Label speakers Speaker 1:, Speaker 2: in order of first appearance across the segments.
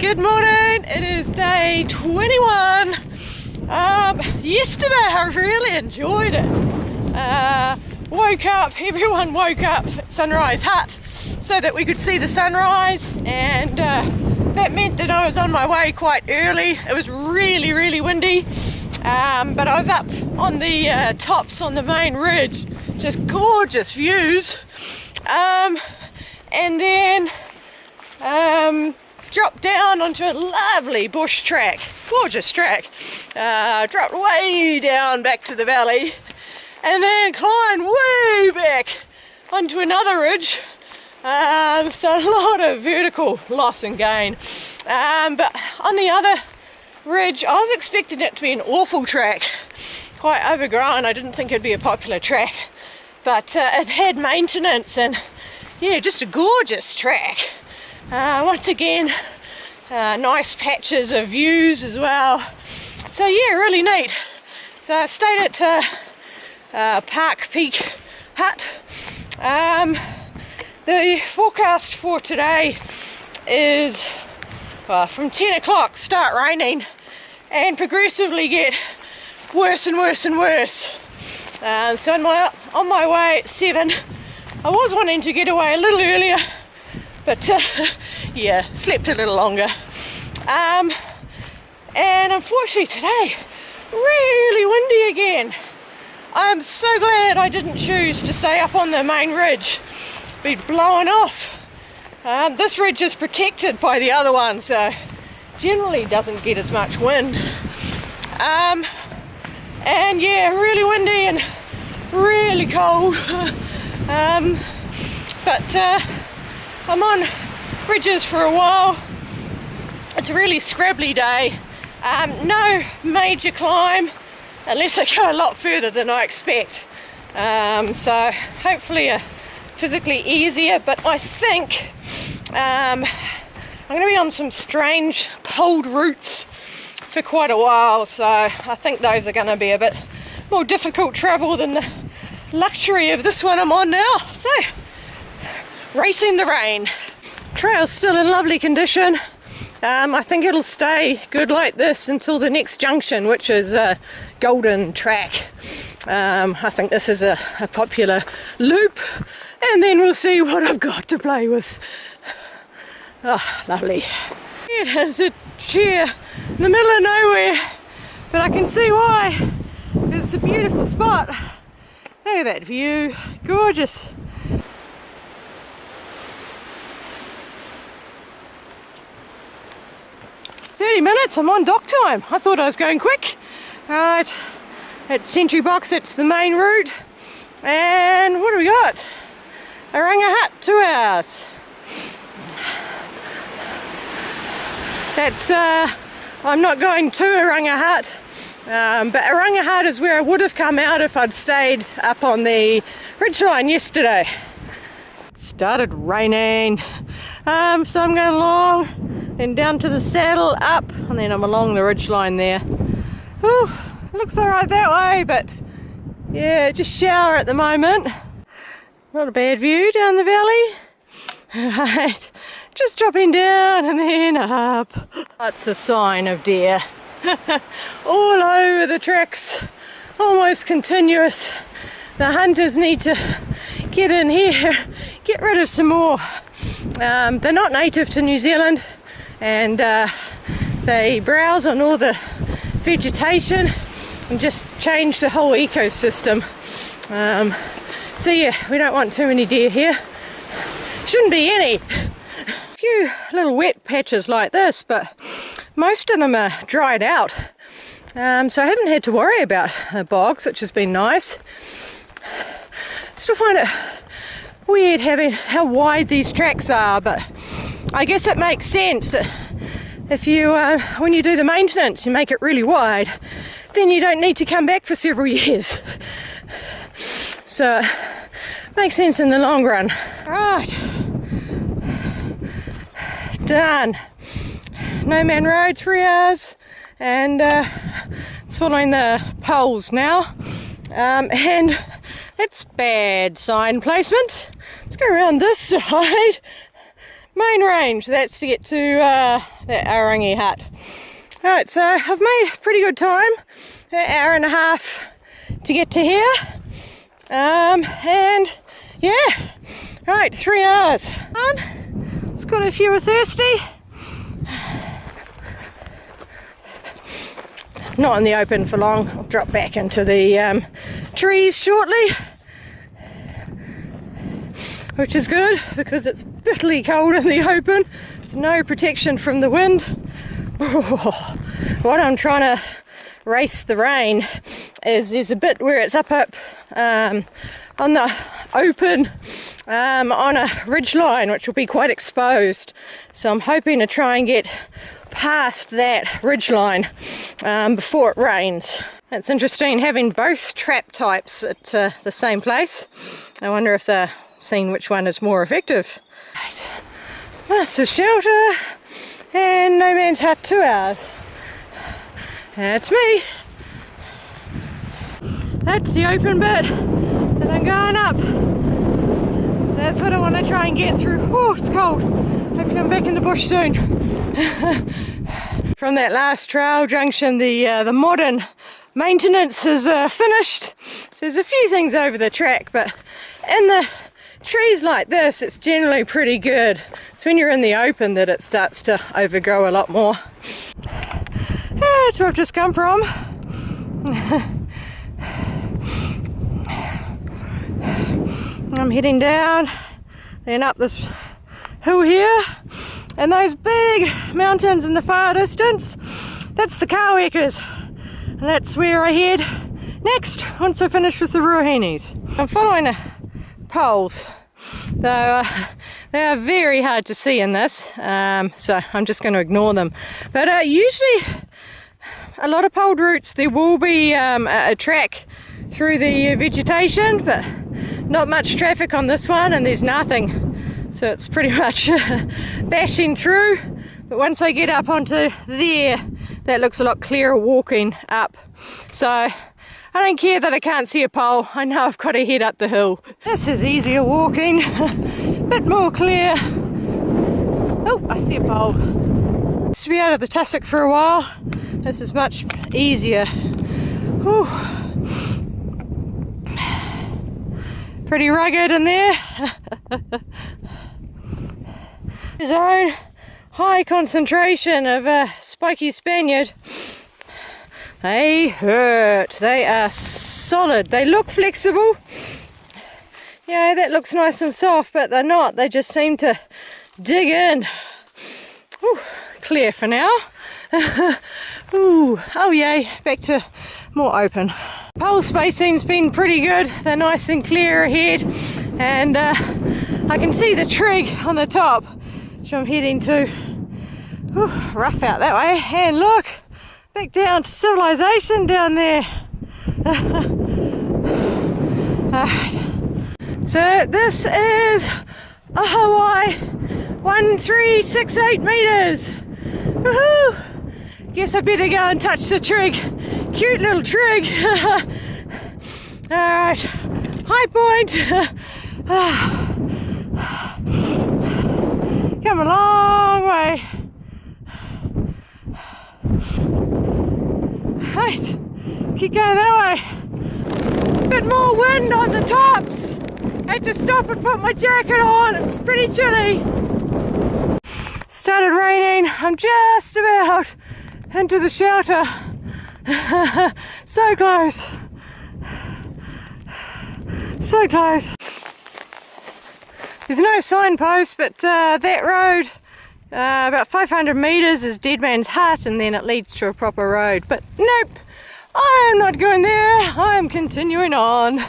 Speaker 1: Good morning, it is day 21. Yesterday I really enjoyed it. Woke up, everyone woke up at Sunrise Hut so that we could see the sunrise, and that meant that I was on my way quite early. It was really windy, but I was up on the tops on the main ridge, just gorgeous views, and then dropped down onto a lovely bush track, gorgeous track, dropped way down back to the valley, and then climbed way back onto another ridge, so a lot of vertical loss and gain, but on the other ridge I was expecting it to be an awful track, quite overgrown. I didn't think it'd be a popular track, but it had maintenance, and yeah, just a gorgeous track. Once again, nice patches of views as well. So yeah, really neat. So I stayed at Park Peak Hut. The forecast for today is from 10 o'clock start raining and progressively get worse and worse and worse. So on my way at 7, I was wanting to get away a little earlier, but yeah, slept a little longer, and unfortunately today really windy again. I'm so glad I didn't choose to stay up on the main ridge. Be blowing off. This ridge is protected by the other one, so generally doesn't get as much wind, and yeah, really windy and really cold. But I'm on ridges for a while. It's a really scrabbly day. No major climb unless I go a lot further than I expect. So hopefully physically easier, but I think I'm going to be on some strange cold routes for quite a while, so I think those are going to be a bit more difficult travel than the luxury of this one I'm on now. So racing the rain. Trail's still in lovely condition. I think it'll stay good like this until the next junction, which is Golden Track. I think this is a popular loop, and then we'll see what I've got to play with. Oh, lovely. There's a chair in the middle of nowhere, but I can see why. It's a beautiful spot. Look at that view, gorgeous. Minutes, I'm on dock time. I thought I was going quick. Right, at Sentry Box, it's the main route. And what do we got? Oranga Hut, 2 hours. That's, I'm not going to Oranga Hut, but Oranga Hut is where I would have come out if I'd stayed up on the ridgeline yesterday. It started raining, so I'm going along. Then down to the saddle, up, and then I'm along the ridgeline there. Whew, looks alright that way, but yeah, just shower at the moment. Not a bad view down the valley. Right, just dropping down and then up. That's a sign of deer. All over the tracks, almost continuous. The hunters need to get in here, get rid of some more. They're not native to New Zealand, and they browse on all the vegetation and just change the whole ecosystem. So yeah, we don't want too many deer here. Shouldn't be any. A few little wet patches like this, but most of them are dried out. So I haven't had to worry about the bogs, which has been nice. Still find it weird having how wide these tracks are, but I guess it makes sense that if you, when you do the maintenance, you make it really wide, then you don't need to come back for several years. So, makes sense in the long run. Right, done. No Man Road, 3 hours, and it's following the poles now. And that's bad sign placement. Let's go around this side. main range. That's to get to that Aorangi hut. Alright, so I've made pretty good time, an hour and a half to get to here, and yeah, right, 3 hours. It's got if you were thirsty. Not in the open for long. I'll drop back into the trees shortly, which is good because it's bitterly cold in the open with no protection from the wind. Oh, what I'm trying to race the rain is there's a bit where it's up on the open on a ridge line, which will be quite exposed, so I'm hoping to try and get past that ridge line before it rains. It's interesting having both trap types at the same place. I wonder if they're seeing which one is more effective. Right. That's a shelter and No Man's Hut, 2 hours. That's me. That's the open bit that I'm going up. So that's what I want to try and get through. Oh, it's cold. Hopefully I'm back in the bush soon. From that last trail junction, the modern maintenance is finished. So there's a few things over the track, but in the trees like this, it's generally pretty good. It's when you're in the open that it starts to overgrow a lot more. That's where I've just come from. I'm heading down, then up this hill here, and those big mountains in the far distance, that's the Kawekas, and that's where I head next once I finish with the ruahinis. I'm following the poles, though they are very hard to see in this, so I'm just going to ignore them. But usually a lot of poled routes there will be a track through the vegetation, but not much traffic on this one, and there's nothing, so it's pretty much bashing through. But once I get up onto there, that looks a lot clearer walking up, so I don't care that I can't see a pole. I know I've got to head up the hill. This is easier walking, bit more clear. Oh, I see a pole. Used to be out of the tussock for a while. This is much easier. Whew. Pretty rugged in there. Zone, high concentration of spiky Spaniard. They hurt. They are solid. They look flexible. Yeah, that looks nice and soft, but they're not. They just seem to dig in. Ooh, clear for now. Ooh, oh yay, back to more open. Pole spacing's been pretty good. They're nice and clear ahead, and I can see the trig on the top, which I'm heading to. Ooh, rough out that way, and look, back down to civilization down there. Alright, so this is a Hawaii 1368 meters. Woohoo! Guess I better go and touch the trig. Cute little trig. Alright, high point. Come a long way. Right, keep going that way. Bit more wind on the tops. Had to stop and put my jacket on. It's pretty chilly. Started raining. I'm just about into the shelter. So close. So close. There's no signpost, but that road, about 500 metres is Dead Man's Hut, and then it leads to a proper road. But nope, I'm not going there. I'm continuing on.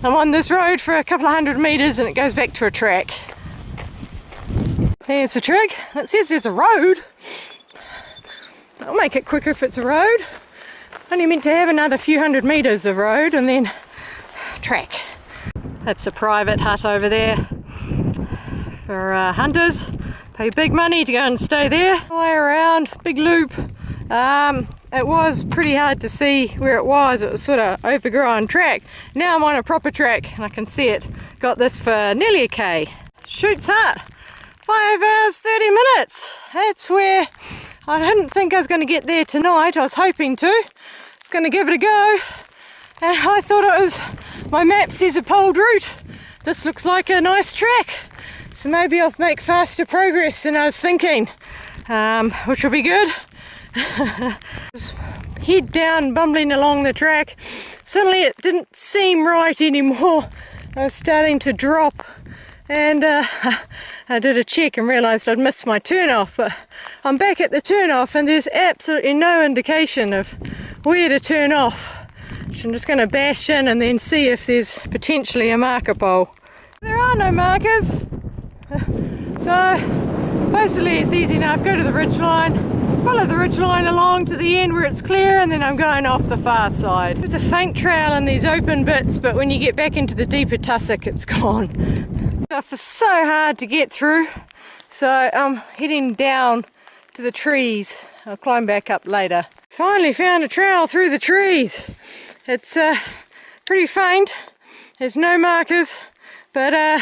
Speaker 1: I'm on this road for a couple of 100 metres and it goes back to a track. There's a trig. It says there's a road. I'll make it quicker if it's a road. Only meant to have another few 100 metres of road and then track. That's a private hut over there for hunters. Pay big money to go and stay there. All the way around, big loop. It was pretty hard to see where it was. It was sort of overgrown track. Now I'm on a proper track and I can see it. Got this for nearly a K. Shoots hut. 5 hours 30 minutes. That's where I didn't think I was going to get there tonight. I was hoping to. It's going to give it a go. And I thought it was, my map says a poled route. This looks like a nice track. So maybe I'll make faster progress than I was thinking, which will be good. Head down, bumbling along the track. Suddenly it didn't seem right anymore. I was starting to drop, and I did a check and realised I'd missed my turn off, but I'm back at the turn off and there's absolutely no indication of where to turn off. So I'm just going to bash in and then see if there's potentially a marker pole. There are no markers, so basically it's easy enough. Go to the ridgeline, follow the ridgeline along to the end where it's clear, and then I'm going off the far side. There's a faint trail in these open bits, but when you get back into the deeper tussock it's gone. Stuff is so hard to get through, so I'm heading down to the trees. I'll climb back up later. Finally found a trail through the trees. It's pretty faint, there's no markers, but at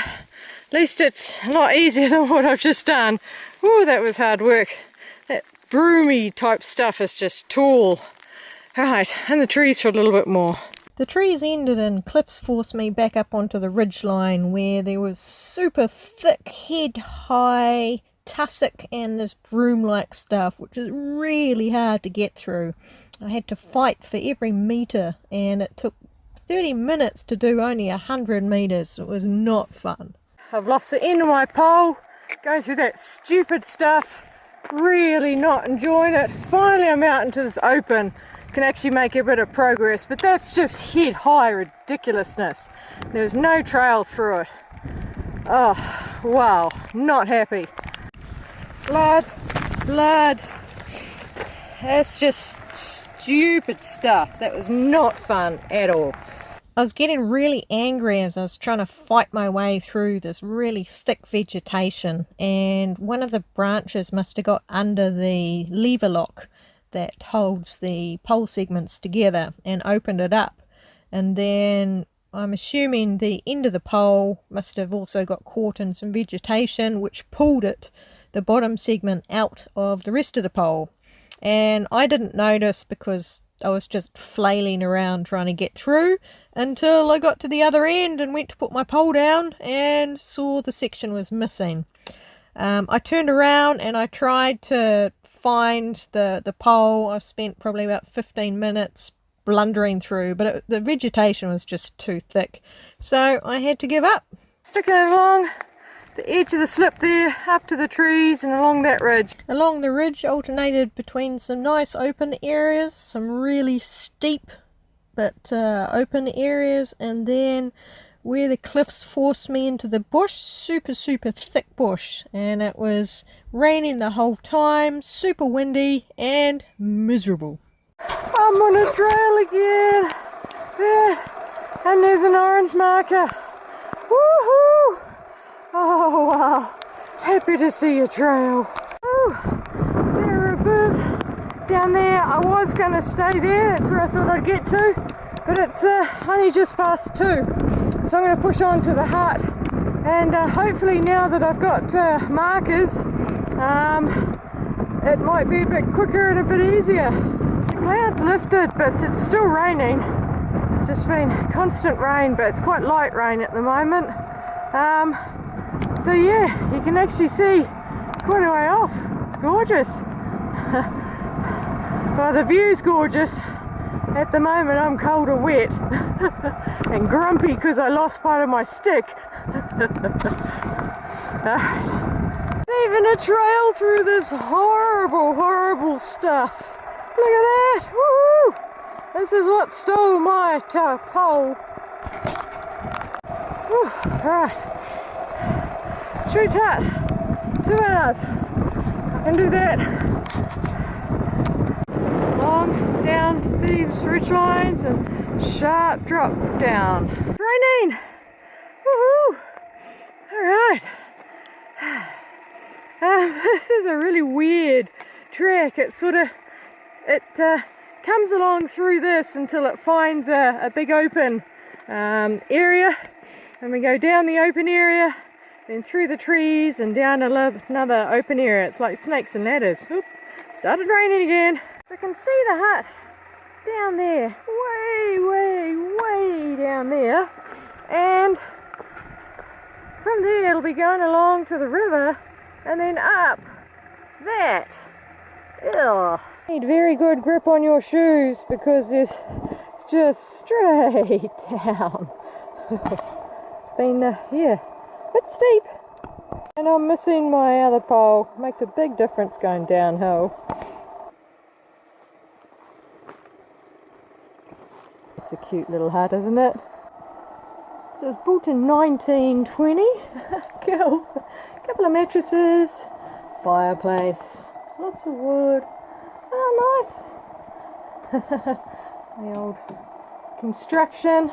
Speaker 1: least it's a lot easier than what I've just done. Ooh, that was hard work. That broomy type stuff is just tall. Right, and the trees for a little bit more. The trees ended and cliffs forced me back up onto the ridgeline where there was super thick, head-high tussock and this broom-like stuff, which is really hard to get through. I had to fight for every metre, and it took 30 minutes to do only 100 metres. It was not fun. I've lost the end of my pole, going through that stupid stuff, really not enjoying it. Finally I'm out into this open, can actually make a bit of progress, but that's just head-high ridiculousness. There's no trail through it. Oh, wow, not happy. Blood, blood. That's just stupid stuff. That was not fun at all. I was getting really angry as I was trying to fight my way through this really thick vegetation, and one of the branches must have got under the lever lock that holds the pole segments together and opened it up, and then I'm assuming the end of the pole must have also got caught in some vegetation which pulled the bottom segment out of the rest of the pole. And I didn't notice because I was just flailing around trying to get through until I got to the other end and went to put my pole down and saw the section was missing. I turned around and I tried to find the pole. I spent probably about 15 minutes blundering through, but the vegetation was just too thick, so I had to give up. Sticking along the edge of the slip there, up to the trees and along that ridge. Along the ridge alternated between some nice open areas, some really steep but open areas, and then where the cliffs forced me into the bush, super thick bush, and it was raining the whole time, super windy and miserable. I'm on a trail again, yeah, and there's an orange marker. Woohoo! Oh wow, happy to see a trail. Ooh, there above, down there. I was going to stay there, that's where I thought I'd get to, but it's only just past 2, so I'm going to push on to the hut, and hopefully now that I've got markers, it might be a bit quicker and a bit easier. The clouds lifted, but it's still raining. It's just been constant rain, but it's quite light rain at the moment. So yeah, you can actually see quite a way off. It's gorgeous. Well, the view's gorgeous. At the moment I'm cold and wet and grumpy because I lost part of my stick. There's even a trail through this horrible stuff. Look at that! Woo! This is what stole my pole. Right. Street hut, 2 hours. I can do that. Long down these ridge lines and sharp drop down. It's raining! Woohoo! Alright. This is a really weird track. It comes along through this until it finds a big open area, and we go down the open area then through the trees and down another open area. It's like snakes and ladders. Oop, started raining again. So I can see the hut down there, way down there, and from there it'll be going along to the river and then up that. Ugh. Need very good grip on your shoes because it's just straight down. It's been, yeah, a bit steep. And I'm missing my other pole. Makes a big difference going downhill. It's a cute little hut, isn't it? So it was built in 1920. Cool. Couple of mattresses, fireplace, lots of wood. Oh, nice. The old construction.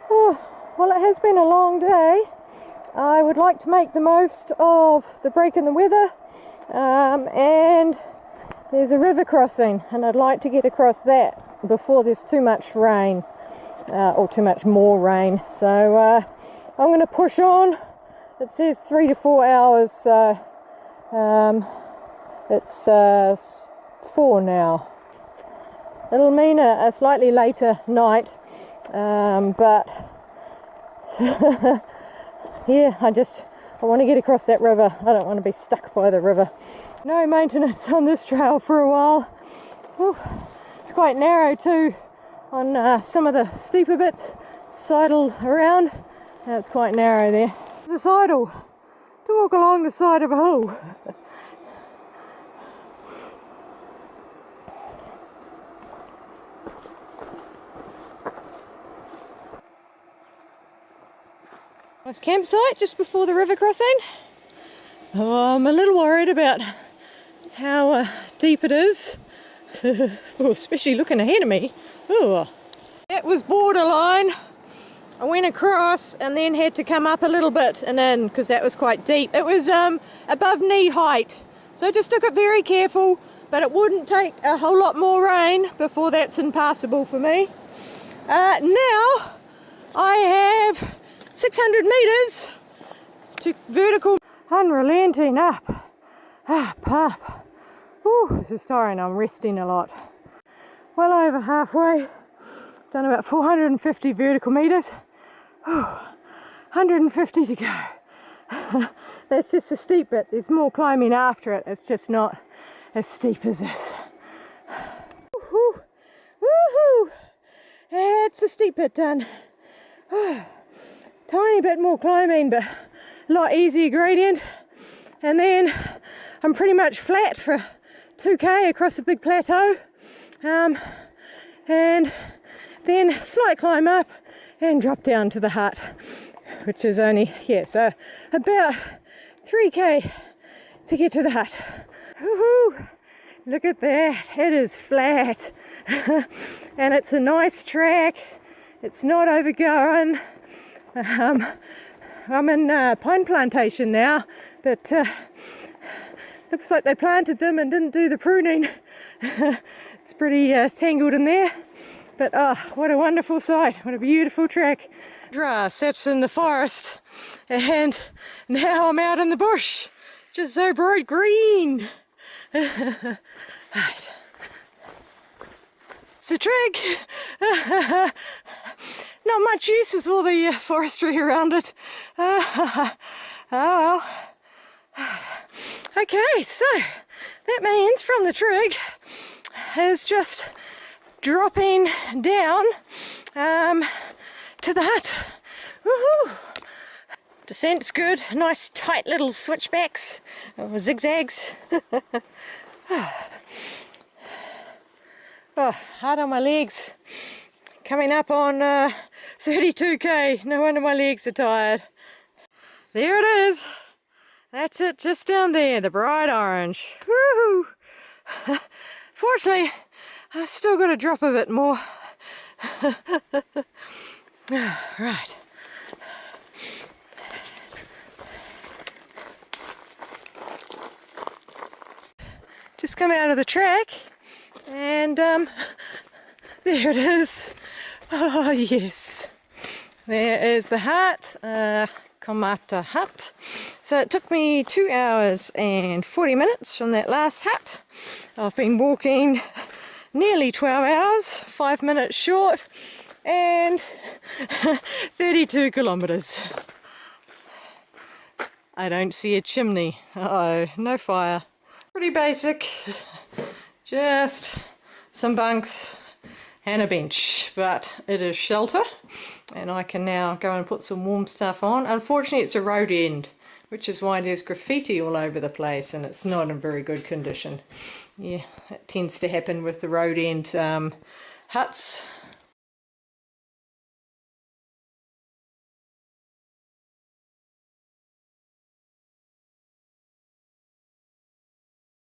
Speaker 1: Oh, well, it has been a long day. I would like to make the most of the break in the weather, and there's a river crossing, and I'd like to get across that before there's too much rain, or too much more rain. So I'm going to push on. It says 3 to 4 hours, so it's 4 now. It'll mean a slightly later night, but yeah, I want to get across that river. I don't want to be stuck by the river. No maintenance on this trail for a while. Whew. It's quite narrow too on some of the steeper bits, sidle around. Now it's quite narrow there. It's a sidle to walk along the side of a hill. Nice campsite just before the river crossing. Oh, I'm a little worried about how deep it is. Oh, especially looking ahead of me. Oh. That was borderline. I went across and then had to come up a little bit and in because that was quite deep. It was above knee height, so I just took it very careful, but it wouldn't take a whole lot more rain before that's impassable for me. Now I have 600 meters to vertical, unrelenting up, up. Ooh, this is tiring. I'm resting a lot. Well over halfway, done about 450 vertical meters. Ooh, 150 to go. That's just a steep bit. There's more climbing after it. It's just not as steep as this. Woohoo! Woohoo! It's a steep bit done. Tiny bit more climbing, but a lot easier gradient. And then I'm pretty much flat for 2k across a big plateau. And then slight climb up and drop down to the hut, which is only, yeah, so about 3k to get to the hut. Woohoo! Look at that, it is flat. And it's a nice track. It's not overgrown. I'm in pine plantation now, but looks like they planted them and didn't do the pruning. It's pretty tangled in there, but oh, what a wonderful sight, what a beautiful track. Grass sits in the forest, and now I'm out in the bush, just so bright green. Right. It's a trek. Not much use with all the forestry around it. Oh well. Okay, so that means from the trig is just dropping down to the hut. Woohoo! Descent's good, nice tight little switchbacks or zigzags. Oh, hard on my legs. Coming up on 32k, no wonder my legs are tired. There it is. That's it, just down there, the bright orange. Woohoo! Fortunately, I've still got to drop a bit more. Right. Just come out of the track, and there it is. Oh yes, there is the hut. Komata hut. So it took me 2 hours and 40 minutes from that last hut. I've been walking nearly 12 hours, 5 minutes short, and 32 kilometres. I don't see a chimney. Uh-oh, no fire. Pretty basic, just some bunks and a bench, but it is shelter and I can now go and put some warm stuff on. Unfortunately it's a road end, which is why there's graffiti all over the place and it's not in very good condition. Yeah, it tends to happen with the road end huts.